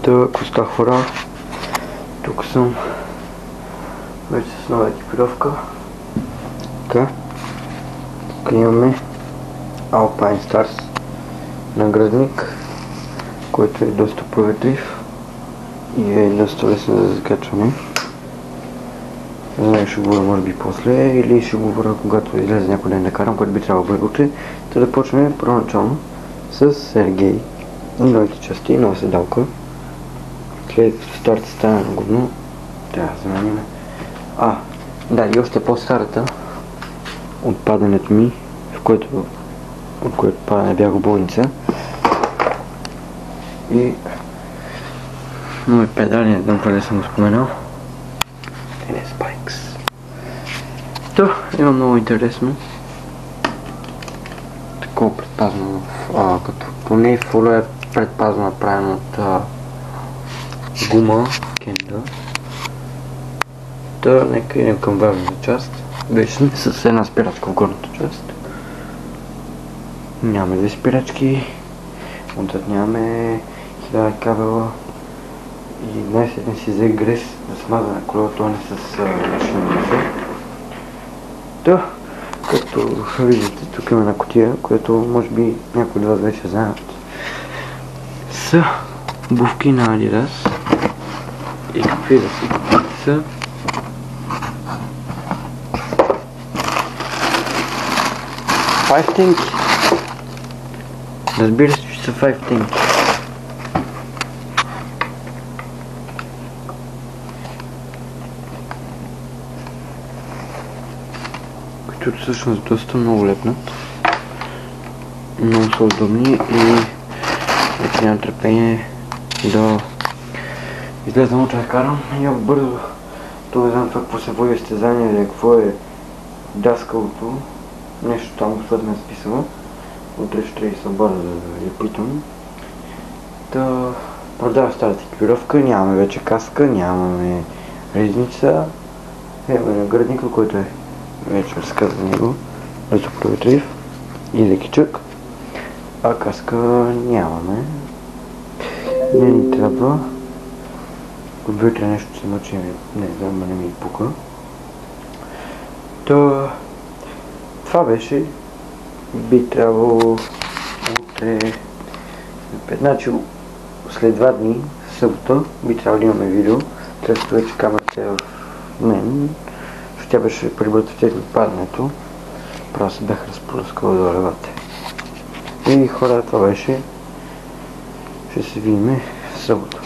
Ако ста хора, тук съм вече с нова екипировка. Така, тук имаме Alpine Stars наградник, който е доста проветлив и е доста лесно за закачване. За него ще говоря може би после, или ще говоря когато излезе някой ден да карам, който би трябвало да бъде утре. Да започнем първоначално с Сергей и новите части, нова седалка. След като старта стана на говно, трябва да заменим. Да, и още по-старата от падането ми, от което падане бях в болница. И нови педали, не знам къде съм го споменал. Spikes. То има много интересно. Такова предпазно, като поне фоло е предпазно направено от гума, кенда. То нека идем към важната част. Вече сме с една спирачка в горната част. Нямаме две спирачки. Отзад нямаме 1000 кабела. И днес не си взе грес за смазване колелото, не с машина греса. Да, както виждате, тук има една кутия, която може би някои от вас вече знаят. Са обувки на Adidas. И какви да си са? Five тенки. Разбира се, че са 5 тенки. Които всъщност доста много лепнат. Много са удобни и вече нямам търпение да излеза науча да карам. И бързо това не знам това какво се води състезание или какво е даскалото. Нещо там отвъд ме е списало. Утре ще трябва и събора да я питам. Да продава старата екипировка, нямаме вече каска, нямаме резница. Имаме наградника, който е вече разказа за него, лесопроветлив и лекичък, а каска нямаме. Не ни трябва. Вътре нещо се мъчи, не знам, не ми пука. Това беше. Би трябвало утре, значи след 2 дни, събота, би трябвало да имаме видео, тъй като вече камерата е в мен. Тя беше прибърта в тях от падането. Просто се бях разпръскал до левата. И хора, това беше. Ще се видим в събота.